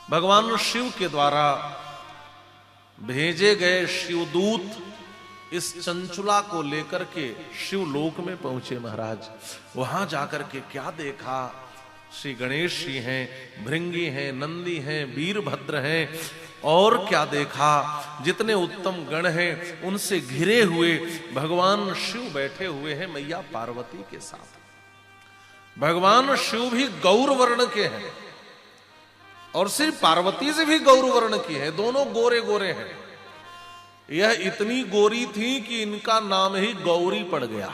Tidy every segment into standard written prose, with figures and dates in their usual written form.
भगवान शिव के द्वारा भेजे गए शिवदूत इस चंचुला को लेकर के शिवलोक में पहुंचे महाराज। वहां जाकर के क्या देखा, श्री गणेश जी हैं, भृंगी हैं, नंदी हैं, वीरभद्र हैं, और क्या देखा, जितने उत्तम गण हैं उनसे घिरे हुए भगवान शिव बैठे हुए हैं मैया पार्वती के साथ। भगवान शिव भी गौर वर्ण के हैं और सिर्फ पार्वती से भी गौर वर्ण की है, दोनों गोरे गोरे हैं। यह इतनी गोरी थी कि इनका नाम ही गौरी पड़ गया।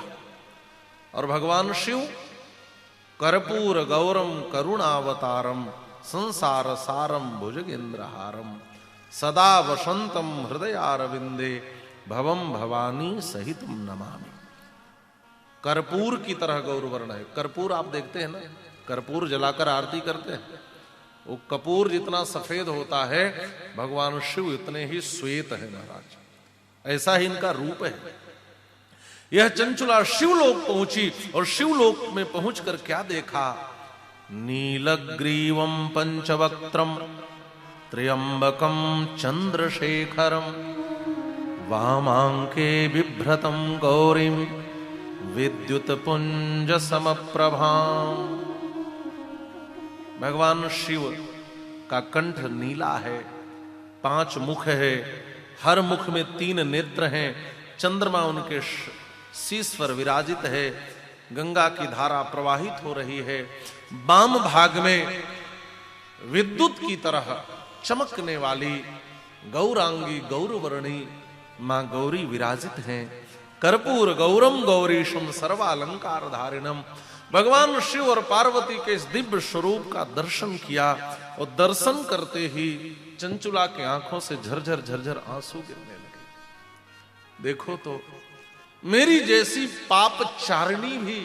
और भगवान शिव कर्पूर गौरम करुणावतारम संसार सारम भुजगेंद्रहारम सदा वसंतम हृदयारविंदे भवम भवानी सहितम नमामि। कर्पूर की तरह गौरवर्ण है। कर्पूर आप देखते हैं ना, कर्पूर जलाकर आरती करते हैं, वो कपूर जितना सफेद होता है भगवान शिव इतने ही श्वेत है महाराज, ऐसा ही इनका रूप है। यह चंचुला शिवलोक पहुंची और शिवलोक में पहुंचकर क्या देखा, नीलग्रीवम पंचवक्त्रम त्र्यंबकम चंद्रशेखरम वामांके बिभ्रतम गौरीम विद्युत पुंज समप्रभाम। भगवान शिव का कंठ नीला है, 5 मुख है, हर मुख में 3 नेत्र हैं, चंद्रमा उनके शीश पर विराजित है, गंगा की धारा प्रवाहित हो रही है, वाम भाग में विद्युत की तरह चमकने वाली गौरांगी गौरवर्णी मां गौरी विराजित हैं। कर्पूर गौरम गौरीशम सर्वालंकार धारिणम। भगवान शिव और पार्वती के इस दिव्य स्वरूप का दर्शन किया और दर्शन करते ही चंचुला के आंखों से झरझर झरझर आंसू गिरने लगे। देखो तो मेरी जैसी पाप चारिणी भी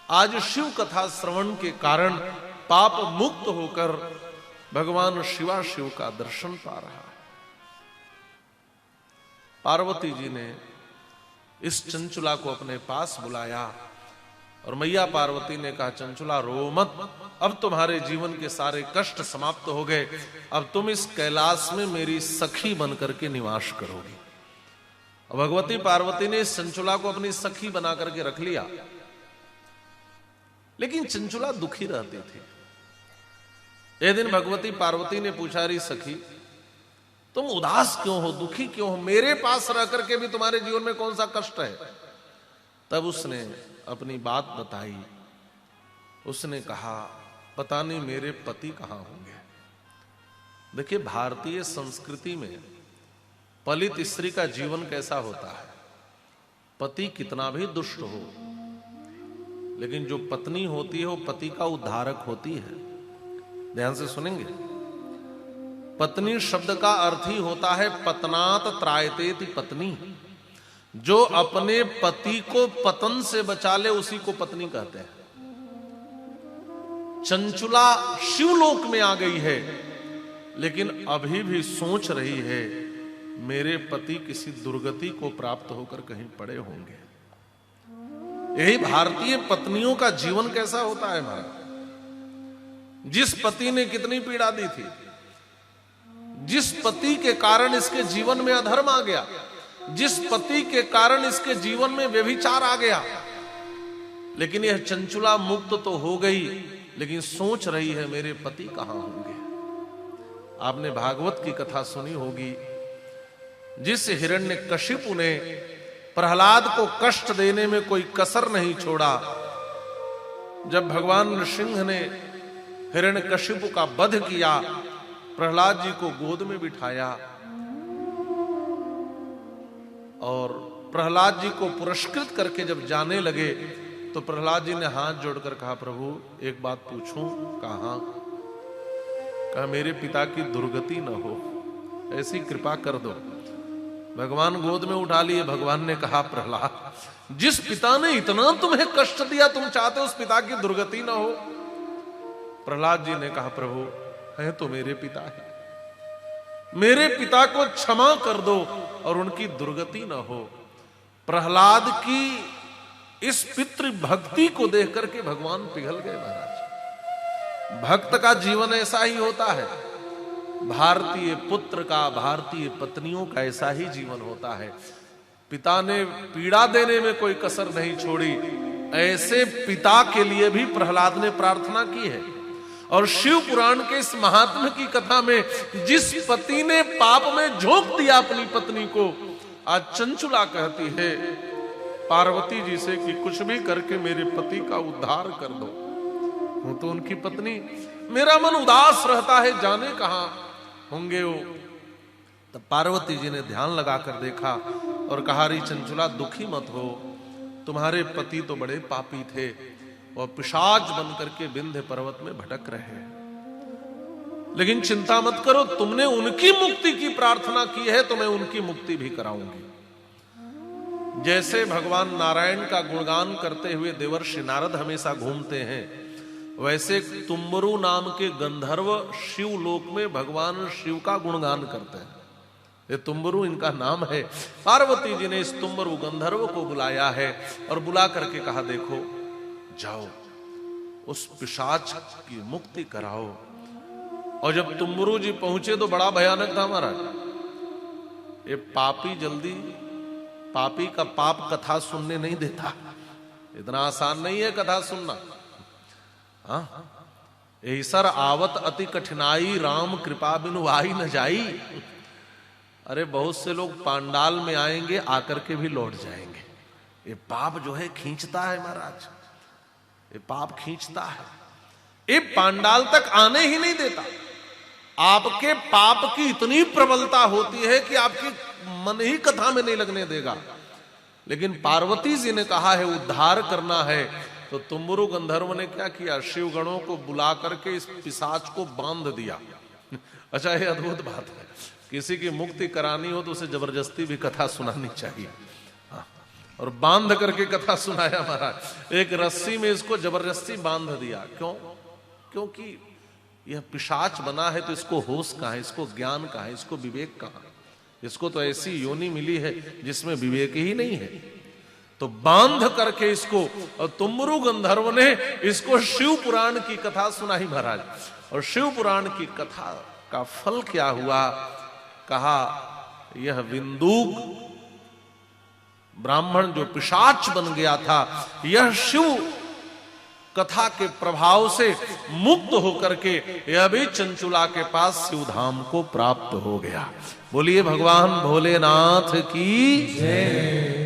आज शिव कथा श्रवण के कारण पाप मुक्त होकर भगवान शिवा शिव का दर्शन पा रहा है। पार्वती जी ने इस चंचुला को अपने पास बुलाया और मैया पार्वती ने कहा, चंचुला रो मत, अब तुम्हारे जीवन के सारे कष्ट समाप्त हो गए, अब तुम इस कैलाश में मेरी सखी बनकर के निवास करोगी। भगवती पार्वती ने इस चंचुला को अपनी सखी बना करके रख लिया, लेकिन चंचुला दुखी रहती थी। एक दिन भगवती पार्वती ने पूछा, री सखी तुम उदास क्यों हो, दुखी क्यों हो, मेरे पास रह करके भी तुम्हारे जीवन में कौन सा कष्ट है। तब उसने अपनी बात बताई। उसने कहा, पता नहीं मेरे पति कहां होंगे। देखिए भारतीय संस्कृति में पलित स्त्री का जीवन कैसा होता है, पति कितना भी दुष्ट हो लेकिन जो पत्नी होती है वो पति का उद्धारक होती है। ध्यान से सुनेंगे, पत्नी शब्द का अर्थ ही होता है पतनात त्रायतेति पत्नी। जो अपने पति को पतन से बचा ले उसी को पत्नी कहते हैं। चंचुला शिवलोक में आ गई है लेकिन अभी भी सोच रही है मेरे पति किसी दुर्गति को प्राप्त होकर कहीं पड़े होंगे। यही भारतीय पत्नियों का जीवन कैसा होता है महाराज। जिस पति ने कितनी पीड़ा दी थी, जिस पति के कारण इसके जीवन में अधर्म आ गया, जिस पति के कारण इसके जीवन में व्यभिचार आ गया, लेकिन यह चंचुला मुक्त तो हो गई लेकिन सोच रही है मेरे पति कहां होंगे। आपने भागवत की कथा सुनी होगी, जिस हिरण्यकशिपु ने प्रहलाद को कष्ट देने में कोई कसर नहीं छोड़ा। जब भगवान नृसिंह ने हिरण्यकशिपु का वध किया, प्रहलाद जी को गोद में बिठाया और प्रहलाद जी को पुरस्कृत करके जब जाने लगे तो प्रहलाद जी ने हाथ जोड़कर कहा, प्रभु एक बात पूछूं। कहा मेरे पिता की दुर्गति न हो, ऐसी कृपा कर दो। भगवान गोद में उठा लिए। भगवान ने कहा, प्रहलाद जिस पिता ने इतना तुम्हें कष्ट दिया तुम चाहते हो उस पिता की दुर्गति ना हो। प्रहलाद जी ने कहा, प्रभु है तो मेरे पिता है, मेरे पिता को क्षमा कर दो और उनकी दुर्गति ना हो। प्रहलाद की इस पितृ भक्ति को देख करके भगवान पिघल गए महाराज। भक्त का जीवन ऐसा ही होता है, भारतीय पुत्र का, भारतीय पत्नियों का ऐसा ही जीवन होता है। पिता ने पीड़ा देने में कोई कसर नहीं छोड़ी, ऐसे पिता के लिए भी प्रहलाद ने प्रार्थना की है। और शिव पुराण के इस महात्म्य की कथा में जिस पति ने पाप में झोंक दिया अपनी पत्नी को, आज चंचुला कहती है पार्वती जी से कि कुछ भी करके मेरे पति का उद्धार कर दो। हूं तो उनकी पत्नी, मेरा मन उदास रहता है, जाने कहां होंगे वो। तब पार्वती जी ने ध्यान लगाकर देखा और कहा, री चंचुला दुखी मत हो, तुम्हारे पति तो बड़े पापी थे और पिशाच बनकर के विंध्य पर्वत में भटक रहे हैं, लेकिन चिंता मत करो, तुमने उनकी मुक्ति की प्रार्थना की है तो मैं उनकी मुक्ति भी कराऊंगी। जैसे भगवान नारायण का गुणगान करते हुए देवर्षि नारद हमेशा घूमते हैं, वैसे तुम्बरु नाम के गंधर्व शिव लोक में भगवान शिव का गुणगान करते हैं। ये तुम्बरु इनका नाम है। पार्वती जी ने इस तुम्बरु गंधर्व को बुलाया है और बुला करके कहा, देखो जाओ उस पिशाच की मुक्ति कराओ। और जब तुम्बरु जी पहुंचे तो बड़ा भयानक था महाराज। ये पापी जल्दी पापी का पाप कथा सुनने नहीं देता, इतना आसान नहीं है कथा सुनना। हाँ, ऐसर आवत अति कठिनाई, राम कृपा बिनु आई न जाई। अरे बहुत से लोग पांडाल में आएंगे, आकर के भी लौट जाएंगे। ये पाप जो है खींचता है महाराज, ये पाप खींचता है, ये पांडाल तक आने ही नहीं देता। आपके पाप की इतनी प्रबलता होती है कि आपकी मन ही कथा में नहीं लगने देगा। लेकिन पार्वती जी ने कहा है उद्धार करना है, तो तुम्बरु गंधर्व ने क्या किया, शिव गणों को बुला करके इस पिशाच को बांध दिया। अच्छा, ये अद्भुत बात है, किसी की मुक्ति करानी हो तो उसे जबरदस्ती भी कथा सुनानी चाहिए। और बांध करके कथा सुनाया महाराज, एक रस्सी में इसको जबरदस्ती बांध दिया। क्यों? क्योंकि यह पिशाच बना है तो इसको होश कहां है, इसको ज्ञान कहां है, इसको विवेक कहां? इसको तो ऐसी योनि मिली है जिसमें विवेक ही नहीं है। तो बांध करके इसको, और तुम्बरु गंधर्व ने इसको शिव पुराण की कथा सुनाई महाराज। और शिव पुराण की कथा का फल क्या हुआ, कहा यह विंदुक ब्राह्मण जो पिशाच बन गया था, यह शिव कथा के प्रभाव से मुक्त होकर के यह भी चंचुला के पास शिवधाम को प्राप्त हो गया। बोलिए भगवान भोलेनाथ की जय।